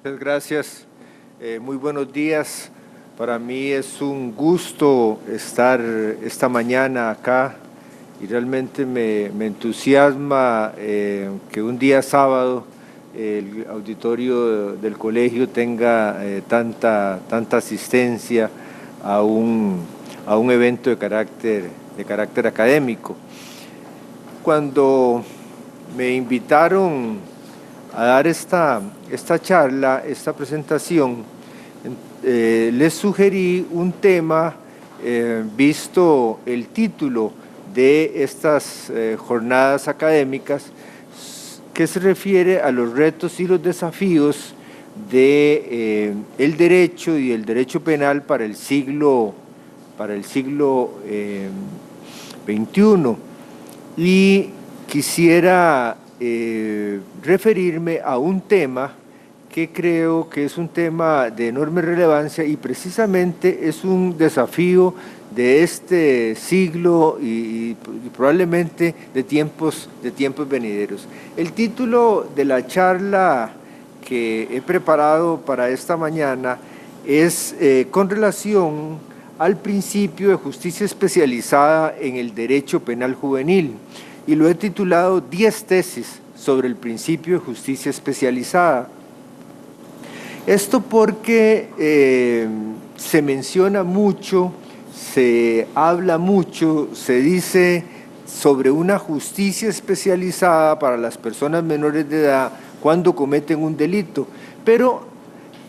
Muchas gracias. Muy buenos días. Para mí es un gusto estar esta mañana acá y realmente me entusiasma que un día sábado el auditorio del colegio tenga tanta asistencia a un evento de carácter académico. Cuando me invitaron a dar esta charla, esta presentación, les sugerí un tema, visto el título de estas jornadas académicas, que se refiere a los retos y los desafíos de el derecho y el derecho penal para el siglo XXI. Y quisiera referirme a un tema que creo que es un tema de enorme relevancia y precisamente es un desafío de este siglo y probablemente de tiempos venideros. El título de la charla que he preparado para esta mañana es con relación al principio de justicia especializada en el derecho penal juvenil, y lo he titulado 10 tesis sobre el principio de justicia especializada. Esto porque se menciona mucho, se habla mucho, se dice sobre una justicia especializada para las personas menores de edad cuando cometen un delito, pero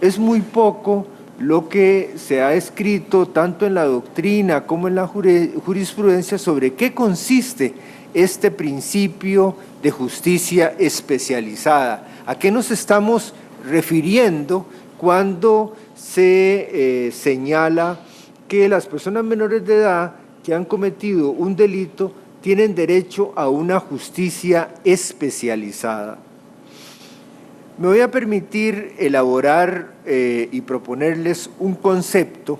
es muy poco lo que se ha escrito tanto en la doctrina como en la jurisprudencia sobre qué consiste este principio de justicia especializada. ¿A qué nos estamos refiriendo cuando se señala que las personas menores de edad que han cometido un delito tienen derecho a una justicia especializada? Me voy a permitir elaborar y proponerles un concepto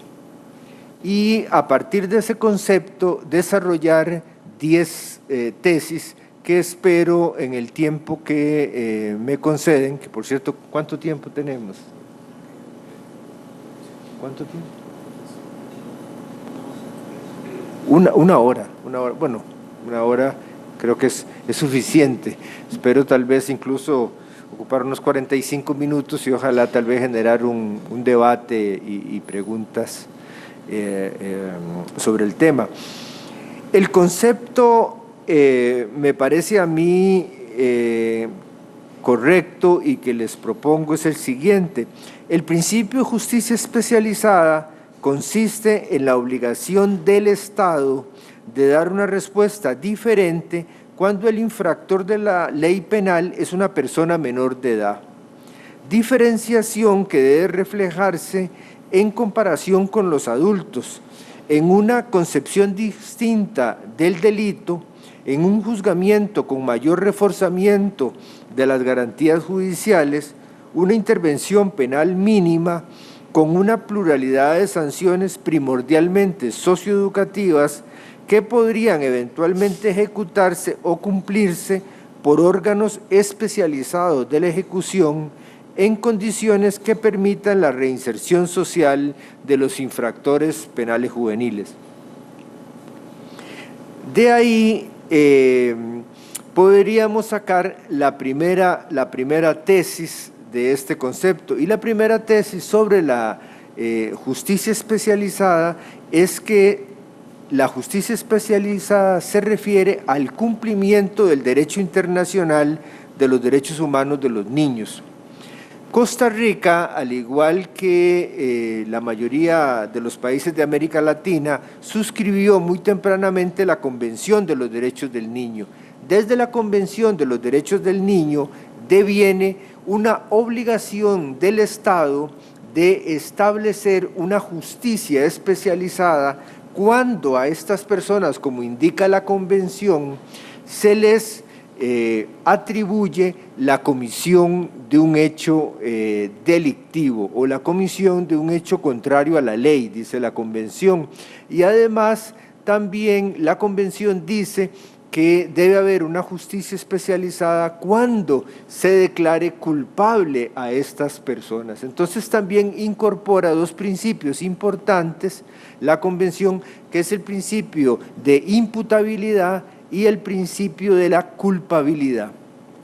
y a partir de ese concepto desarrollar 10 tesis que espero en el tiempo que me conceden, que por cierto, ¿cuánto tiempo tenemos? ¿Cuánto tiempo? Una hora, bueno, una hora creo que es suficiente. Espero tal vez incluso ocupar unos 45 minutos y ojalá tal vez generar un debate y preguntas sobre el tema. El concepto me parece a mí correcto y que les propongo es el siguiente. El principio de justicia especializada consiste en la obligación del Estado de dar una respuesta diferente cuando el infractor de la ley penal es una persona menor de edad. Diferenciación que debe reflejarse en comparación con los adultos, en una concepción distinta del delito, en un juzgamiento con mayor reforzamiento de las garantías judiciales, una intervención penal mínima con una pluralidad de sanciones primordialmente socioeducativas que podrían eventualmente ejecutarse o cumplirse por órganos especializados de la ejecución en condiciones que permitan la reinserción social de los infractores penales juveniles. De ahí podríamos sacar la primera tesis de este concepto, y la primera tesis sobre la justicia especializada es que la justicia especializada se refiere al cumplimiento del derecho internacional de los derechos humanos de los niños. Costa Rica, al igual que la mayoría de los países de América Latina, suscribió muy tempranamente la Convención de los Derechos del Niño. Desde la Convención de los Derechos del Niño deviene una obligación del Estado de establecer una justicia especializada cuando a estas personas, como indica la Convención, se les atribuye la comisión de un hecho delictivo o la comisión de un hecho contrario a la ley, dice la Convención. Y además también la Convención dice que debe haber una justicia especializada cuando se declare culpable a estas personas. Entonces también incorpora dos principios importantes la Convención, que es el principio de imputabilidad y el principio de la culpabilidad,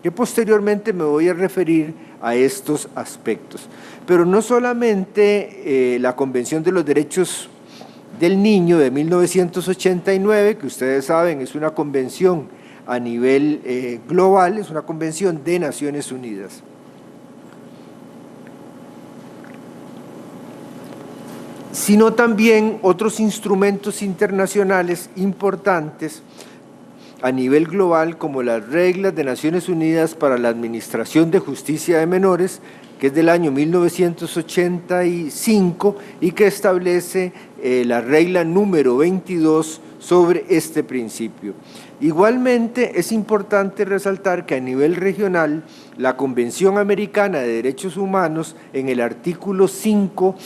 que posteriormente me voy a referir a estos aspectos. Pero no solamente la Convención de los Derechos del Niño de 1989, que ustedes saben es una convención a nivel global, es una convención de Naciones Unidas. Sino también otros instrumentos internacionales importantes a nivel global, como las reglas de Naciones Unidas para la Administración de Justicia de Menores, que es del año 1985 y que establece la regla número 22 sobre este principio. Igualmente es importante resaltar que a nivel regional la Convención Americana de Derechos Humanos en el artículo 5,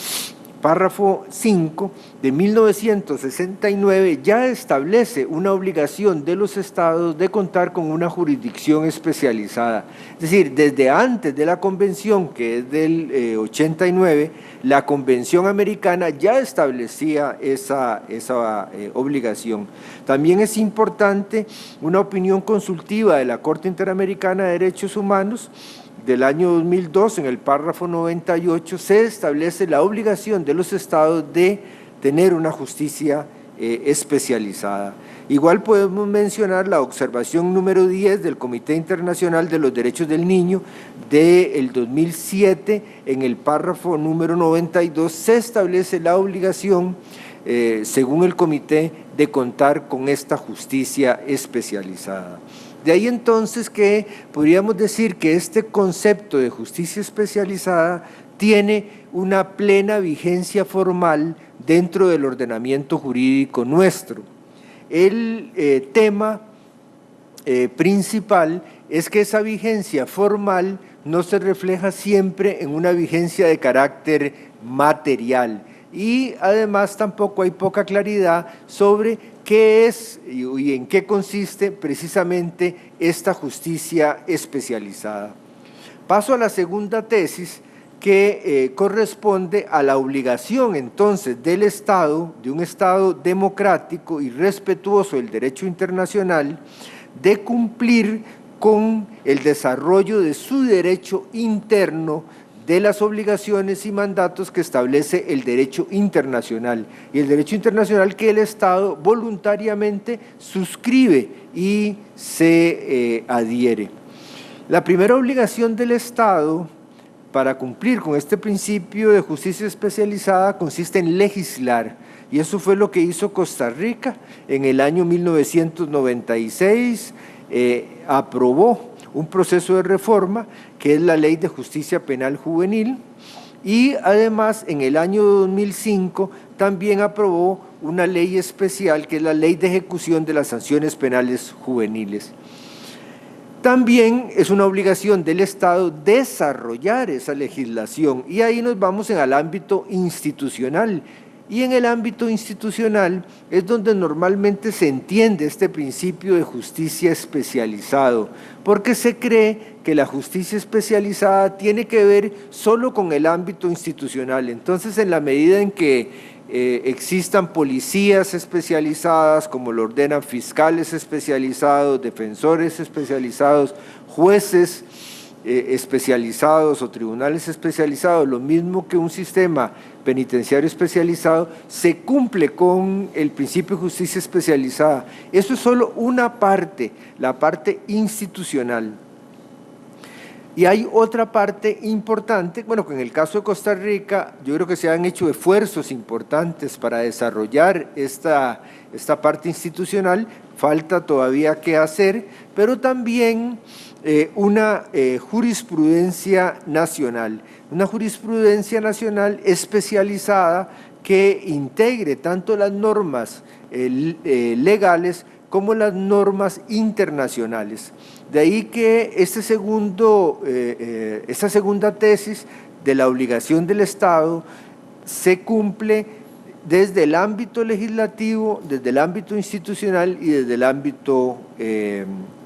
párrafo 5 de 1969 ya establece una obligación de los estados de contar con una jurisdicción especializada. Es decir, desde antes de la convención, que es del 89, la Convención Americana ya establecía esa obligación. También es importante una opinión consultiva de la Corte Interamericana de Derechos Humanos del año 2002, en el párrafo 98, se establece la obligación de los estados de tener una justicia especializada. Igual podemos mencionar la observación número 10 del Comité Internacional de los Derechos del Niño del 2007, en el párrafo número 92, se establece la obligación, según el comité, de contar con esta justicia especializada. De ahí entonces que podríamos decir que este concepto de justicia especializada tiene una plena vigencia formal dentro del ordenamiento jurídico nuestro. El tema principal es que esa vigencia formal no se refleja siempre en una vigencia de carácter material y además tampoco hay poca claridad sobre qué es y en qué consiste precisamente esta justicia especializada. Paso a la segunda tesis, que corresponde a la obligación entonces del Estado, de un Estado democrático y respetuoso del derecho internacional, de cumplir con el desarrollo de su derecho interno, de las obligaciones y mandatos que establece el derecho internacional, y el derecho internacional que el Estado voluntariamente suscribe y se adhiere. La primera obligación del Estado para cumplir con este principio de justicia especializada consiste en legislar, y eso fue lo que hizo Costa Rica en el año 1996, aprobó un proceso de reforma que es la Ley de Justicia Penal Juvenil, y además en el año 2005 también aprobó una ley especial que es la Ley de Ejecución de las Sanciones Penales Juveniles. También es una obligación del Estado desarrollar esa legislación, y ahí nos vamos en el ámbito institucional. Y en el ámbito institucional es donde normalmente se entiende este principio de justicia especializado, porque se cree que la justicia especializada tiene que ver solo con el ámbito institucional. Entonces, en la medida en que existan policías especializadas, como lo ordenan fiscales especializados, defensores especializados, jueces especializados o tribunales especializados, lo mismo que un sistema penitenciario especializado, se cumple con el principio de justicia especializada. Eso es solo una parte, la parte institucional. Y hay otra parte importante, bueno, que en el caso de Costa Rica, yo creo que se han hecho esfuerzos importantes para desarrollar esta parte institucional, falta todavía que hacer, pero también una jurisprudencia nacional especializada que integre tanto las normas legales como las normas internacionales. De ahí que esta segunda tesis de la obligación del Estado se cumple desde el ámbito legislativo, desde el ámbito institucional y desde el ámbito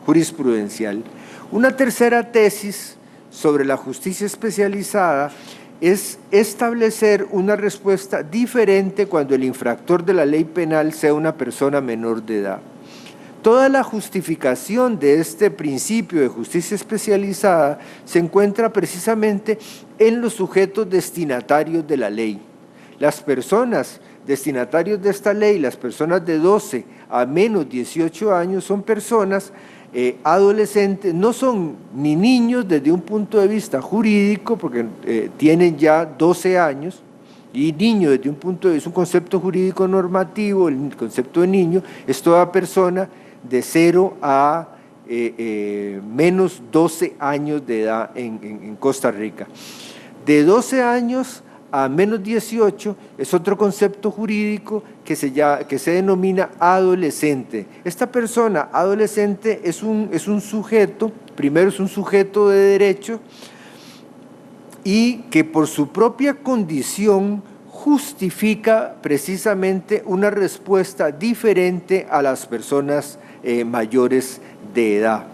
jurisprudencial. Una tercera tesis sobre la justicia especializada es establecer una respuesta diferente cuando el infractor de la ley penal sea una persona menor de edad. Toda la justificación de este principio de justicia especializada se encuentra precisamente en los sujetos destinatarios de la ley. Las personas destinatarios de esta ley, las personas de 12 a menos 18 años, son personas adolescentes, no son ni niños desde un punto de vista jurídico, porque tienen ya 12 años, y niño desde un punto de vista, es un concepto jurídico normativo, el concepto de niño es toda persona de 0 a menos 12 años de edad en Costa Rica. De 12 años a menos 18 es otro concepto jurídico que se denomina adolescente. Esta persona adolescente es un sujeto, primero es un sujeto de derecho, y que por su propia condición justifica precisamente una respuesta diferente a las personas mayores de edad.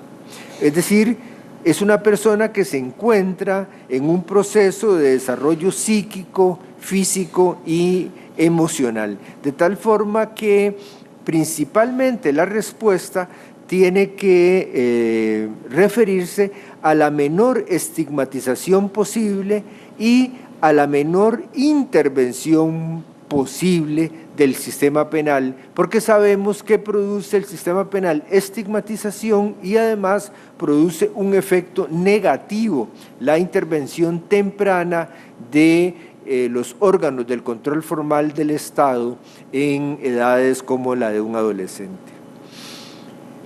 Es decir, es una persona que se encuentra en un proceso de desarrollo psíquico, físico y emocional, de tal forma que principalmente la respuesta tiene que referirse a la menor estigmatización posible y a la menor intervención posible del sistema penal, porque sabemos que produce el sistema penal estigmatización y además produce un efecto negativo, la intervención temprana de los órganos del control formal del Estado en edades como la de un adolescente.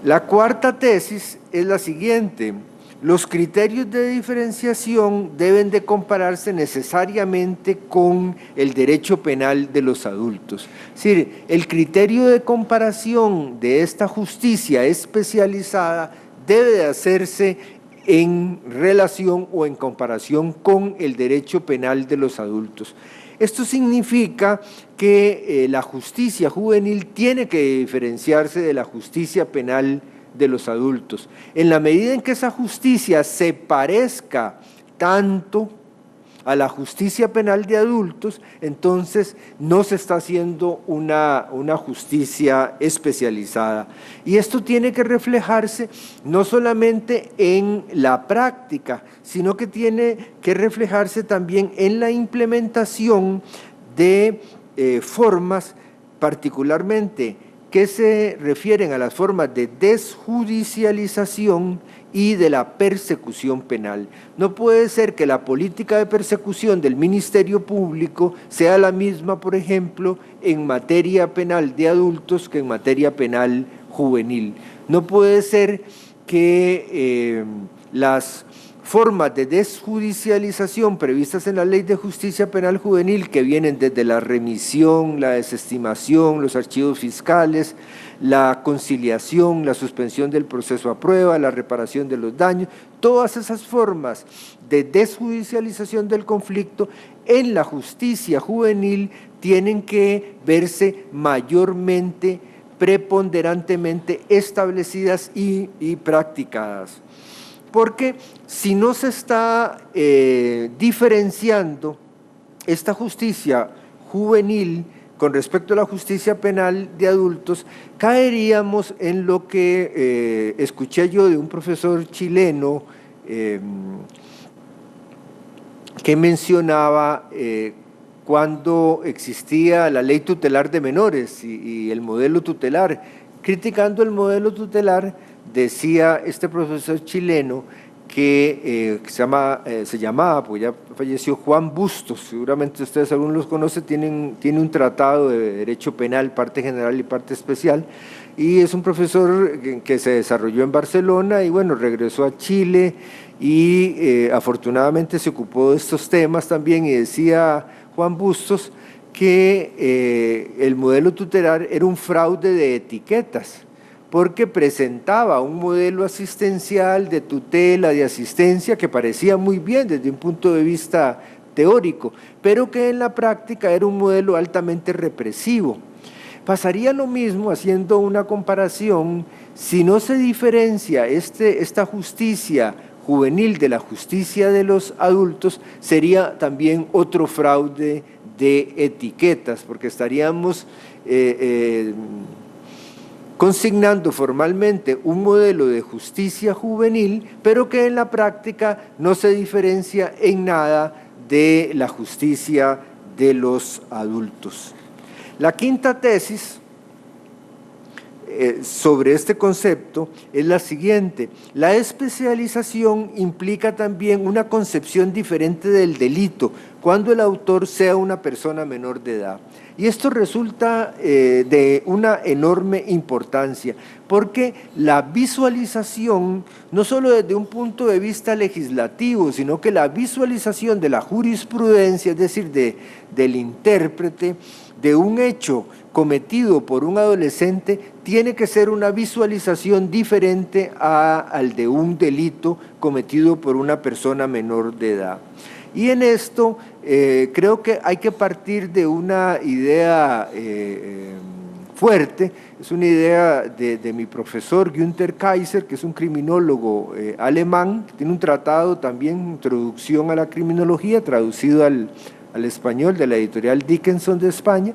La cuarta tesis es la siguiente: los criterios de diferenciación deben de compararse necesariamente con el derecho penal de los adultos. Es decir, el criterio de comparación de esta justicia especializada debe de hacerse en relación o en comparación con el derecho penal de los adultos. Esto significa que la justicia juvenil tiene que diferenciarse de la justicia penal de los adultos. En la medida en que esa justicia se parezca tanto a la justicia penal de adultos, entonces no se está haciendo una justicia especializada. Y esto tiene que reflejarse no solamente en la práctica, sino que tiene que reflejarse también en la implementación de formas particularmente que se refieren a las formas de desjudicialización y de la persecución penal. No puede ser que la política de persecución del Ministerio Público sea la misma, por ejemplo, en materia penal de adultos que en materia penal juvenil. No puede ser que las formas de desjudicialización previstas en la Ley de Justicia Penal Juvenil, que vienen desde la remisión, la desestimación, los archivos fiscales, la conciliación, la suspensión del proceso a prueba, la reparación de los daños, todas esas formas de desjudicialización del conflicto en la justicia juvenil tienen que verse mayormente, preponderantemente establecidas y practicadas. Porque si no se está diferenciando esta justicia juvenil con respecto a la justicia penal de adultos, caeríamos en lo que escuché yo de un profesor chileno que mencionaba cuando existía la ley tutelar de menores y el modelo tutelar. Criticando el modelo tutelar, decía este profesor chileno que se llamaba, pues ya falleció, Juan Bustos, seguramente ustedes algunos los conocen, tiene un tratado de derecho penal, parte general y parte especial, y es un profesor que se desarrolló en Barcelona y bueno, regresó a Chile y afortunadamente se ocupó de estos temas también, y decía Juan Bustos que el modelo tutelar era un fraude de etiquetas, porque presentaba un modelo asistencial de tutela, de asistencia, que parecía muy bien desde un punto de vista teórico, pero que en la práctica era un modelo altamente represivo. Pasaría lo mismo, haciendo una comparación, si no se diferencia esta justicia juvenil de la justicia de los adultos, sería también otro fraude de etiquetas, porque estaríamos consignando formalmente un modelo de justicia juvenil, pero que en la práctica no se diferencia en nada de la justicia de los adultos. La quinta tesis sobre este concepto es la siguiente: la especialización implica también una concepción diferente del delito cuando el autor sea una persona menor de edad. Y esto resulta de una enorme importancia, porque la visualización, no solo desde un punto de vista legislativo, sino que la visualización de la jurisprudencia, es decir, del intérprete, de un hecho cometido por un adolescente, tiene que ser una visualización diferente al de un delito cometido por una persona menor de edad. Y en esto creo que hay que partir de una idea fuerte, es una idea de mi profesor Günther Kaiser, que es un criminólogo alemán, que tiene un tratado también, Introducción a la Criminología, traducido al español de la editorial Dickinson de España.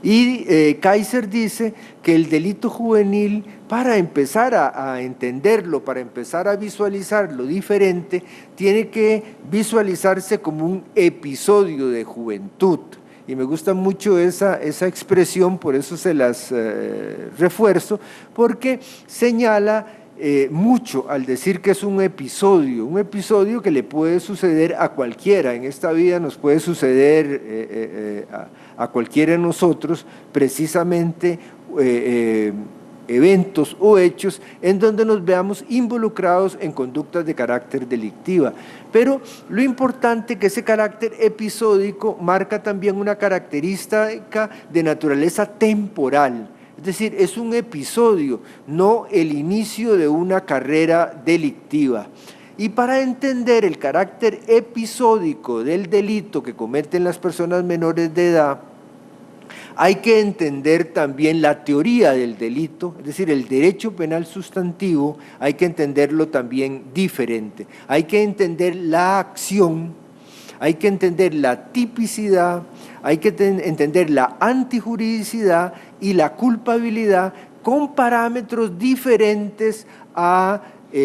Y Kaiser dice que el delito juvenil, para empezar a entenderlo, para empezar a visualizarlo diferente, tiene que visualizarse como un episodio de juventud. Y me gusta mucho esa expresión, por eso se las refuerzo, porque señala mucho al decir que es un episodio que le puede suceder a cualquiera. En esta vida nos puede suceder a cualquiera de nosotros, precisamente eventos o hechos en donde nos veamos involucrados en conductas de carácter delictiva. Pero lo importante es que ese carácter episódico marca también una característica de naturaleza temporal. Es decir, es un episodio, no el inicio de una carrera delictiva. Y para entender el carácter episódico del delito que cometen las personas menores de edad, hay que entender también la teoría del delito, es decir, el derecho penal sustantivo, hay que entenderlo también diferente. Hay que entender la acción, hay que entender la tipicidad, hay que entender la antijuridicidad y la culpabilidad con parámetros diferentes a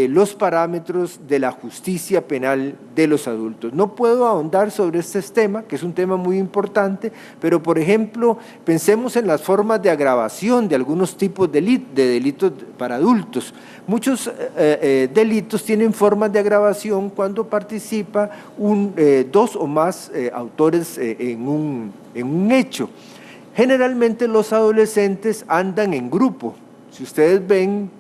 los parámetros de la justicia penal de los adultos. No puedo ahondar sobre este tema, que es un tema muy importante, pero por ejemplo, pensemos en las formas de agravación de algunos tipos de delitos para adultos. Muchos delitos tienen formas de agravación cuando participa dos o más autores en un hecho. Generalmente los adolescentes andan en grupo. Si ustedes ven,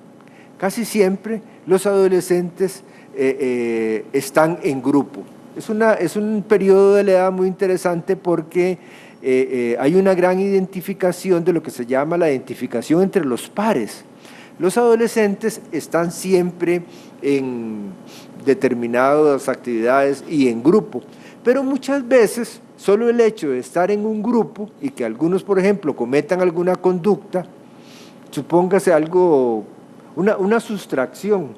casi siempre los adolescentes están en grupo. Es un periodo de la edad muy interesante porque hay una gran identificación de lo que se llama la identificación entre los pares. Los adolescentes están siempre en determinadas actividades y en grupo, pero muchas veces solo el hecho de estar en un grupo y que algunos, por ejemplo, cometan alguna conducta, supóngase algo, una sustracción,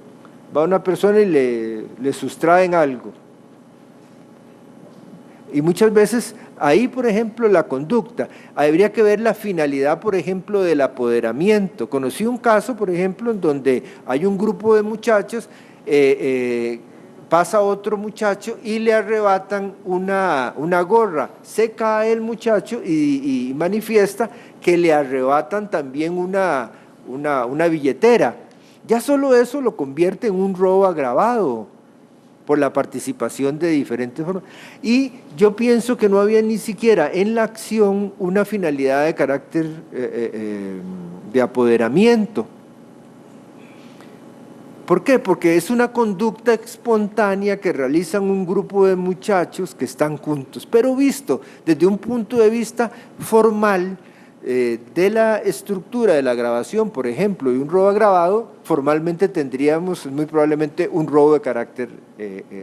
va una persona y le sustraen algo. Y muchas veces ahí, por ejemplo, la conducta, habría que ver la finalidad, por ejemplo, del apoderamiento. Conocí un caso, por ejemplo, en donde hay un grupo de muchachos, pasa otro muchacho y le arrebatan una gorra. Se cae el muchacho y manifiesta que le arrebatan también una billetera. Ya solo eso lo convierte en un robo agravado por la participación de diferentes formas. Y yo pienso que no había ni siquiera en la acción una finalidad de carácter de apoderamiento. ¿Por qué? Porque es una conducta espontánea que realizan un grupo de muchachos que están juntos, pero visto desde un punto de vista formal, de la estructura de la grabación, por ejemplo, y un robo agravado, formalmente tendríamos muy probablemente un robo de carácter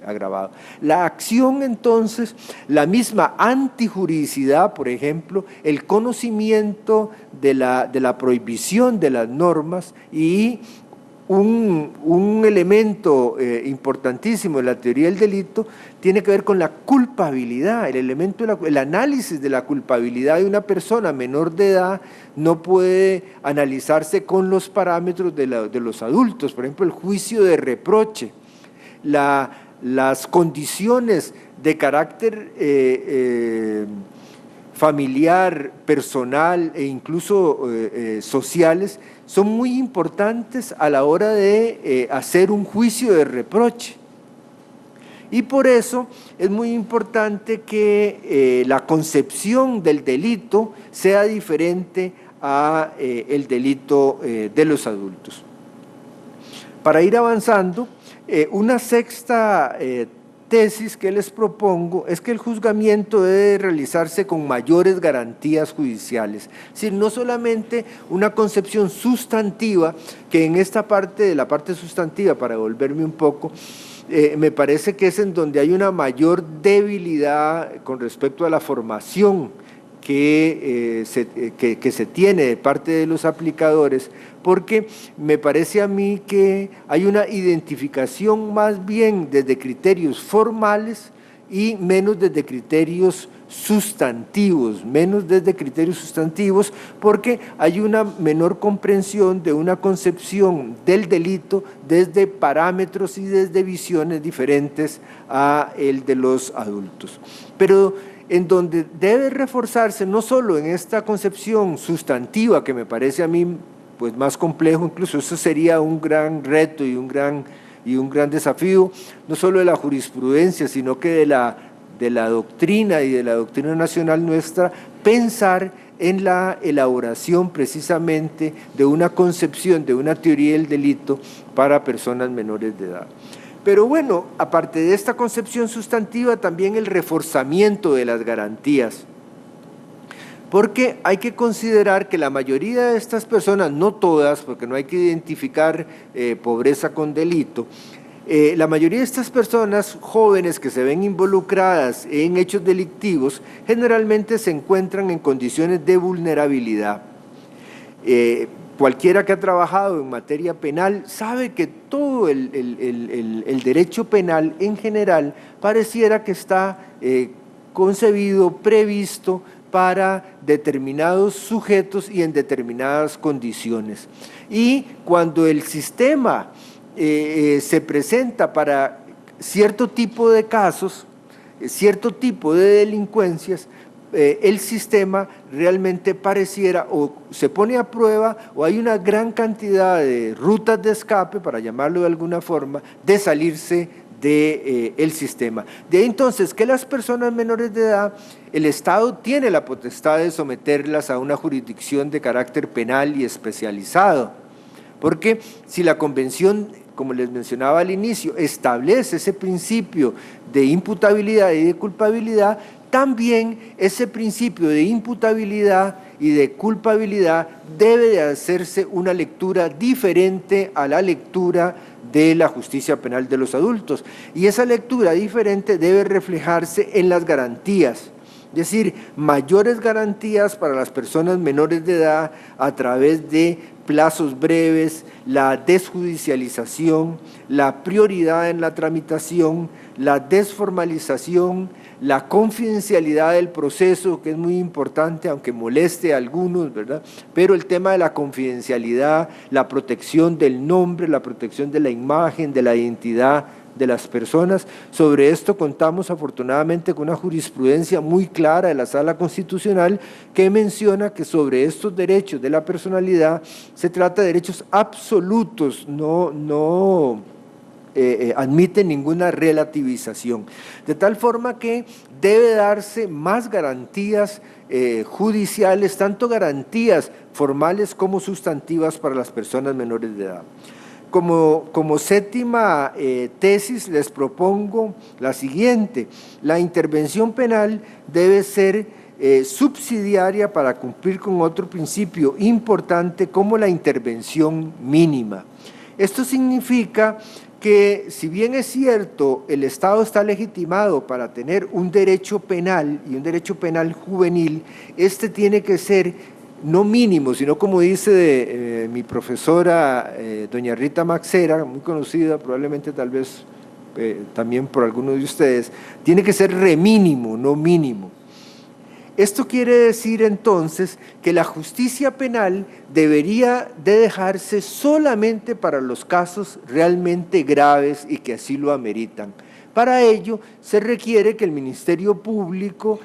agravado. La acción, entonces, la misma antijuridicidad, por ejemplo, el conocimiento de la prohibición de las normas y un elemento importantísimo de la teoría del delito tiene que ver con la culpabilidad. El análisis de la culpabilidad de una persona menor de edad no puede analizarse con los parámetros de los adultos. Por ejemplo, el juicio de reproche, las condiciones de carácter familiar, personal e incluso sociales son muy importantes a la hora de hacer un juicio de reproche. Y por eso es muy importante que la concepción del delito sea diferente a el delito de los adultos. Para ir avanzando, una sexta tesis que les propongo es que el juzgamiento debe realizarse con mayores garantías judiciales, es decir, no solamente una concepción sustantiva, que en esta parte de la parte sustantiva, para devolverme un poco, me parece que es en donde hay una mayor debilidad con respecto a la formación que se tiene de parte de los aplicadores, porque me parece a mí que hay una identificación más bien desde criterios formales y menos desde criterios sustantivos, porque hay una menor comprensión de una concepción del delito desde parámetros y desde visiones diferentes a el de los adultos. Pero en donde debe reforzarse no solo en esta concepción sustantiva, que me parece a mí pues más complejo, incluso eso sería un gran reto y un gran desafío, no solo de la jurisprudencia, sino que de la doctrina y de la doctrina nacional nuestra, pensar en la elaboración precisamente de una concepción, de una teoría del delito para personas menores de edad. Pero bueno, aparte de esta concepción sustantiva, también el reforzamiento de las garantías, porque hay que considerar que la mayoría de estas personas, no todas, porque no hay que identificar pobreza con delito, la mayoría de estas personas jóvenes que se ven involucradas en hechos delictivos generalmente se encuentran en condiciones de vulnerabilidad. Cualquiera que ha trabajado en materia penal sabe que todo el derecho penal en general pareciera que está concebido, previsto para determinados sujetos y en determinadas condiciones. Y cuando el sistema se presenta para cierto tipo de casos, cierto tipo de delincuencias, el sistema realmente pareciera o se pone a prueba o hay una gran cantidad de rutas de escape, para llamarlo de alguna forma, de salirse del sistema. De ahí entonces que las personas menores de edad, el Estado tiene la potestad de someterlas a una jurisdicción de carácter penal y especializado, porque si la Convención, como les mencionaba al inicio, establece ese principio de imputabilidad y de culpabilidad, también ese principio de imputabilidad y de culpabilidad debe de hacerse una lectura diferente a la lectura de la justicia penal de los adultos. Y esa lectura diferente debe reflejarse en las garantías, es decir, mayores garantías para las personas menores de edad a través de plazos breves, la desjudicialización, la prioridad en la tramitación, la desformalización, la confidencialidad del proceso, que es muy importante, aunque moleste a algunos, ¿verdad? Pero el tema de la confidencialidad, la protección del nombre, la protección de la imagen, de la identidad de las personas. Sobre esto contamos afortunadamente con una jurisprudencia muy clara de la Sala Constitucional que menciona que sobre estos derechos de la personalidad se trata de derechos absolutos, no admite ninguna relativización, de tal forma que debe darse más garantías judiciales, tanto garantías formales como sustantivas para las personas menores de edad. Como séptima tesis les propongo la siguiente: la intervención penal debe ser subsidiaria para cumplir con otro principio importante como la intervención mínima. Esto significa que, si bien es cierto, el Estado está legitimado para tener un derecho penal y un derecho penal juvenil, este tiene que ser no mínimo, sino, como dice mi profesora doña Rita Maxera, muy conocida probablemente tal vez también por algunos de ustedes, tiene que ser remínimo, no mínimo. Esto quiere decir entonces que la justicia penal debería de dejarse solamente para los casos realmente graves y que así lo ameritan. Para ello se requiere que el Ministerio Público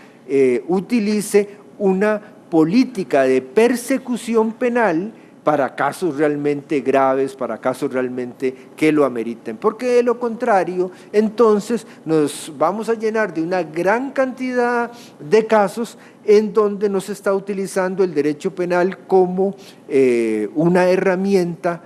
utilice una política de persecución penal para casos realmente graves, para casos realmente que lo ameriten, porque de lo contrario, entonces nos vamos a llenar de una gran cantidad de casos en donde no se está utilizando el derecho penal como una herramienta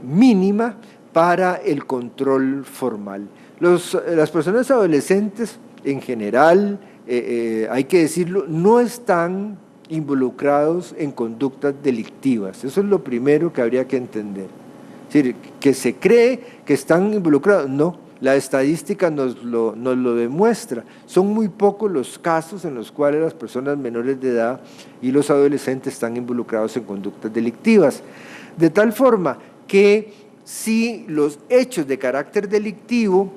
mínima para el control formal. Las personas adolescentes en general, hay que decirlo, no están involucrados en conductas delictivas. Eso es lo primero que habría que entender. Es decir, que se cree que están involucrados. No, la estadística nos lo demuestra. Son muy pocos los casos en los cuales las personas menores de edad y los adolescentes están involucrados en conductas delictivas. De tal forma que si los hechos de carácter delictivo,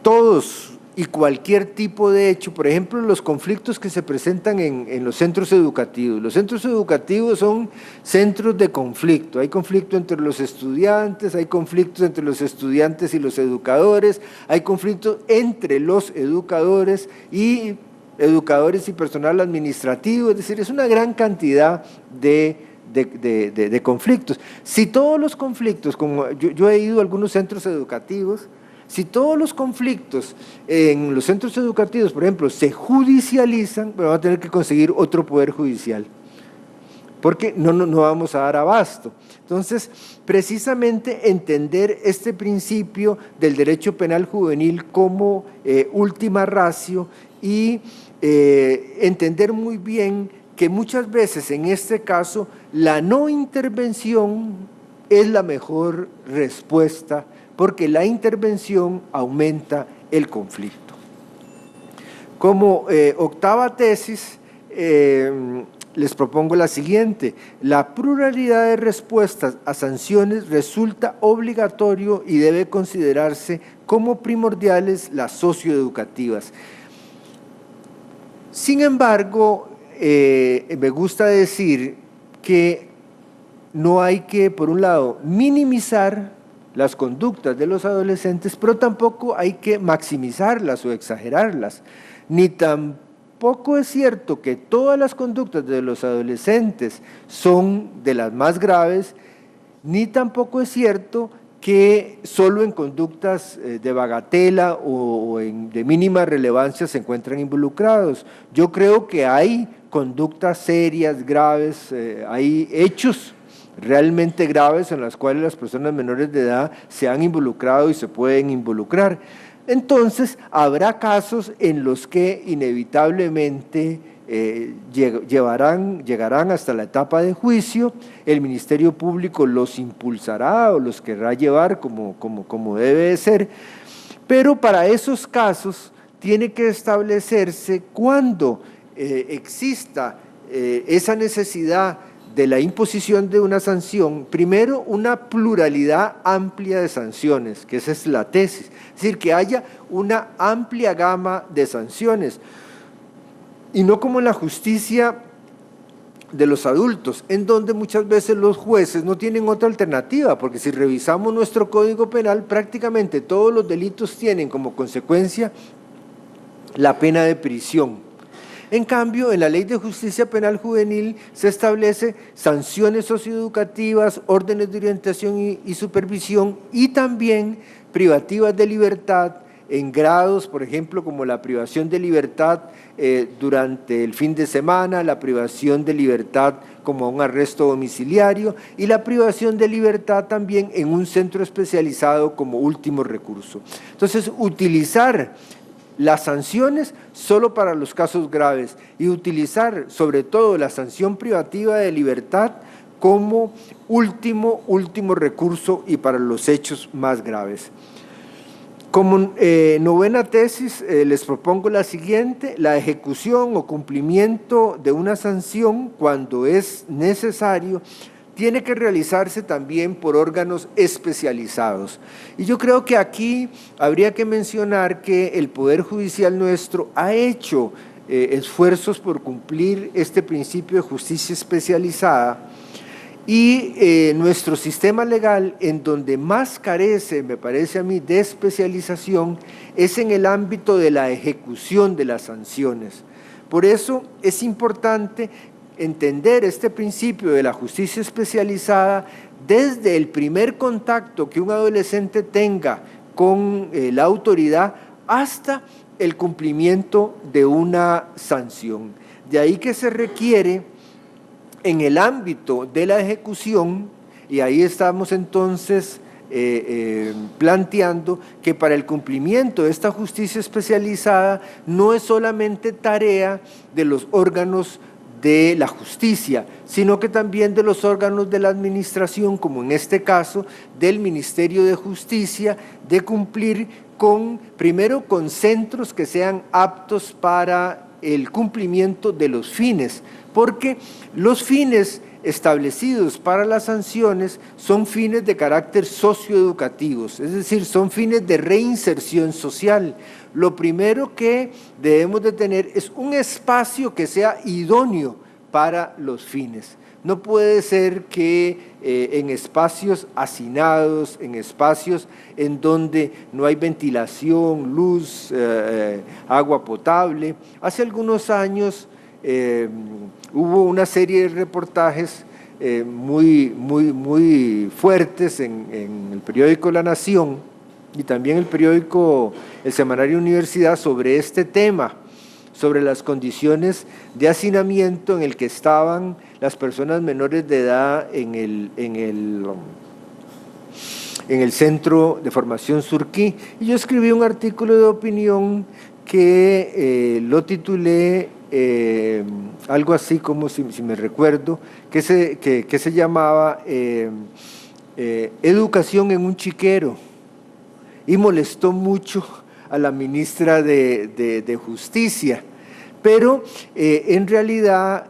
todos y cualquier tipo de hecho, por ejemplo, los conflictos que se presentan en los centros educativos. Los centros educativos son centros de conflicto. Hay conflicto entre los estudiantes, hay conflictos entre los estudiantes y los educadores, hay conflictos entre los educadores y personal administrativo, es decir, es una gran cantidad de conflictos. Si todos los conflictos, como yo he ido a algunos centros educativos, si todos los conflictos en los centros educativos, por ejemplo, se judicializan, vamos a tener que conseguir otro poder judicial, porque no vamos a dar abasto. Entonces, precisamente entender este principio del derecho penal juvenil como última ratio y entender muy bien que muchas veces en este caso la no intervención es la mejor respuesta, porque la intervención aumenta el conflicto. Como octava tesis, les propongo la siguiente: la pluralidad de respuestas a sanciones resulta obligatorio y debe considerarse como primordiales las socioeducativas. Sin embargo, me gusta decir que no hay que, por un lado, minimizar las conductas de los adolescentes, pero tampoco hay que maximizarlas o exagerarlas. Ni tampoco es cierto que todas las conductas de los adolescentes son de las más graves, ni tampoco es cierto que solo en conductas de bagatela o de mínima relevancia se encuentran involucrados. Yo creo que hay conductas serias, graves, hay hechos realmente graves en las cuales las personas menores de edad se han involucrado y se pueden involucrar. Entonces, habrá casos en los que inevitablemente llegarán hasta la etapa de juicio. El Ministerio Público los impulsará o los querrá llevar como debe de ser, pero para esos casos tiene que establecerse cuando exista esa necesidad de la imposición de una sanción, primero una pluralidad amplia de sanciones, que esa es la tesis, es decir, que haya una amplia gama de sanciones, y no como en la justicia de los adultos, en donde muchas veces los jueces no tienen otra alternativa, porque si revisamos nuestro Código Penal, prácticamente todos los delitos tienen como consecuencia la pena de prisión. En cambio, en la Ley de Justicia Penal Juvenil se establece sanciones socioeducativas, órdenes de orientación y supervisión, y también privativas de libertad en grados, por ejemplo, como la privación de libertad durante el fin de semana, la privación de libertad como un arresto domiciliario y la privación de libertad también en un centro especializado como último recurso. Entonces, utilizar las sanciones solo para los casos graves y utilizar sobre todo la sanción privativa de libertad como último recurso y para los hechos más graves. Como novena tesis les propongo la siguiente: la ejecución o cumplimiento de una sanción cuando es necesario tiene que realizarse también por órganos especializados. Y yo creo que aquí habría que mencionar que el Poder Judicial nuestro ha hecho esfuerzos por cumplir este principio de justicia especializada, y nuestro sistema legal en donde más carece, me parece a mí, de especialización es en el ámbito de la ejecución de las sanciones. Por eso es importante entender este principio de la justicia especializada desde el primer contacto que un adolescente tenga con la autoridad hasta el cumplimiento de una sanción. De ahí que se requiere en el ámbito de la ejecución, y ahí estamos entonces planteando que para el cumplimiento de esta justicia especializada no es solamente tarea de los órganos de la justicia, sino que también de los órganos de la administración, como en este caso del Ministerio de Justicia, de cumplir primero con centros que sean aptos para el cumplimiento de los fines, porque los fines establecidos para las sanciones son fines de carácter socioeducativos, es decir, son fines de reinserción social. Lo primero que debemos de tener es un espacio que sea idóneo para los fines. No puede ser que en espacios hacinados, en espacios en donde no hay ventilación, luz, agua potable. Hace algunos años hubo una serie de reportajes muy fuertes en el periódico La Nación y también el semanario Universidad sobre este tema, sobre las condiciones de hacinamiento en el que estaban las personas menores de edad en el Centro de Formación Surquí. Y yo escribí un artículo de opinión que lo titulé algo así como, si me recuerdo, que se llamaba Educación en un chiquero, y molestó mucho a la ministra de Justicia, pero en realidad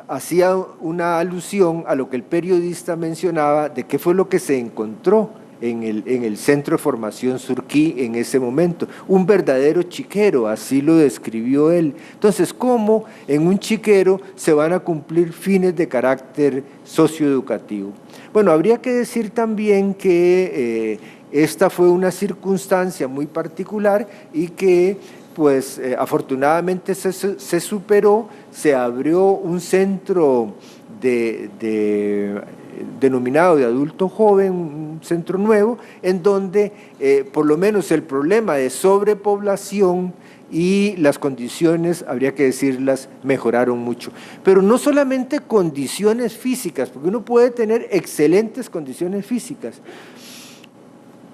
hacía una alusión a lo que el periodista mencionaba de qué fue lo que se encontró en el Centro de Formación Surquí en ese momento. Un verdadero chiquero, así lo describió él. Entonces, ¿cómo en un chiquero se van a cumplir fines de carácter socioeducativo? Bueno, habría que decir también que esta fue una circunstancia muy particular y que pues afortunadamente se superó, se abrió un centro denominado de adulto joven, un centro nuevo, en donde por lo menos el problema de sobrepoblación y las condiciones, habría que decirlas, mejoraron mucho. Pero no solamente condiciones físicas, porque uno puede tener excelentes condiciones físicas,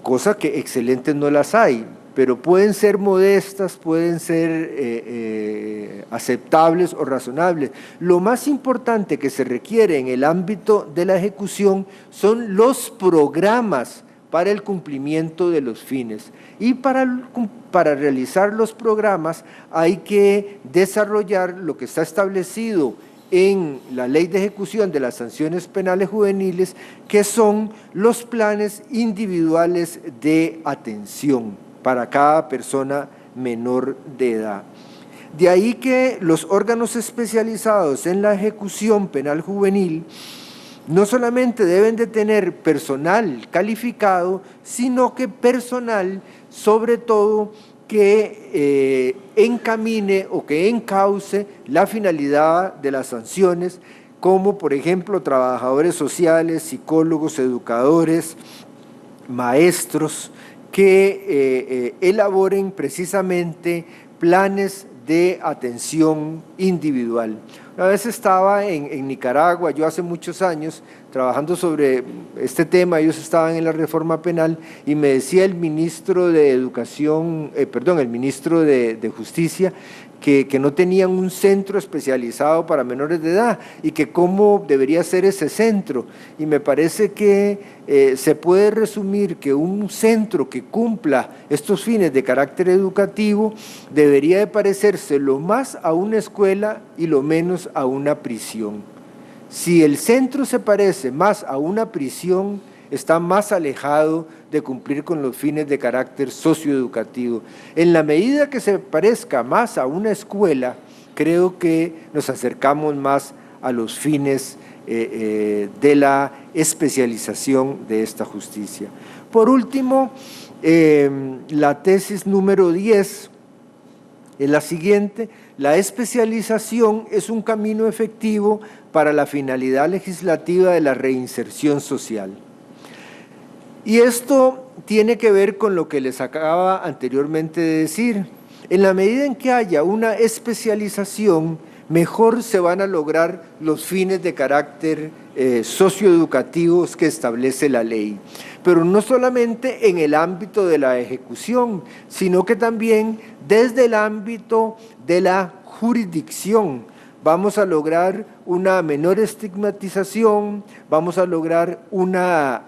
cosa que excelentes no las hay, pero pueden ser modestas, pueden ser aceptables o razonables. Lo más importante que se requiere en el ámbito de la ejecución son los programas para el cumplimiento de los fines. Y para realizar los programas hay que desarrollar lo que está establecido en la Ley de Ejecución de las Sanciones Penales Juveniles, que son los planes individuales de atención para cada persona menor de edad. De ahí que los órganos especializados en la ejecución penal juvenil no solamente deben de tener personal calificado, sino que personal, sobre todo, que encamine o que encauce la finalidad de las sanciones, como por ejemplo trabajadores sociales, psicólogos, educadores, maestros, que elaboren precisamente planes de atención individual. Una vez estaba en Nicaragua, yo hace muchos años, trabajando sobre este tema, ellos estaban en la reforma penal y me decía el ministro de Educación, el ministro de Justicia, que no tenían un centro especializado para menores de edad y que cómo debería ser ese centro. Y me parece que se puede resumir que un centro que cumpla estos fines de carácter educativo debería de parecerse lo más a una escuela y lo menos a una prisión. Si el centro se parece más a una prisión, está más alejado de cumplir con los fines de carácter socioeducativo. En la medida que se parezca más a una escuela, creo que nos acercamos más a los fines de la especialización de esta justicia. Por último, la tesis número 10 es la siguiente: la especialización es un camino efectivo para la finalidad legislativa de la reinserción social. Y esto tiene que ver con lo que les acababa anteriormente de decir. En la medida en que haya una especialización, mejor se van a lograr los fines de carácter socioeducativos que establece la ley. Pero no solamente en el ámbito de la ejecución, sino que también desde el ámbito de la jurisdicción. Vamos a lograr una menor estigmatización, vamos a lograr una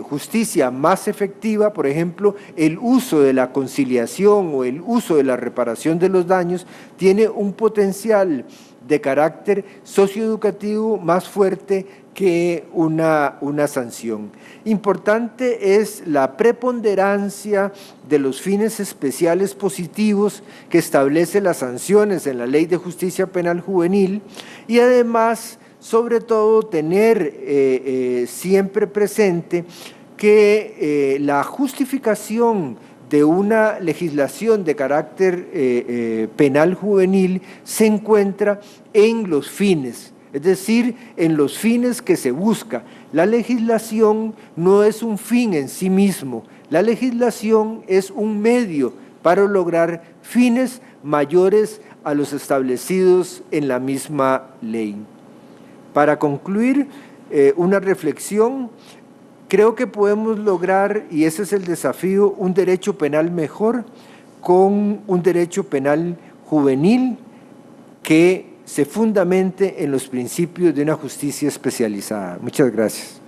justicia más efectiva. Por ejemplo, el uso de la conciliación o el uso de la reparación de los daños tiene un potencial de carácter socioeducativo más fuerte que una sanción. Importante es la preponderancia de los fines especiales positivos que establece las sanciones en la Ley de Justicia Penal Juvenil y además, sobre todo, tener siempre presente que la justificación de una legislación de carácter penal juvenil se encuentra en los fines, es decir, en los fines que se busca. La legislación no es un fin en sí mismo, la legislación es un medio para lograr fines mayores a los establecidos en la misma ley. Para concluir, una reflexión: creo que podemos lograr, y ese es el desafío, un derecho penal mejor con un derecho penal juvenil que se fundamente en los principios de una justicia especializada. Muchas gracias.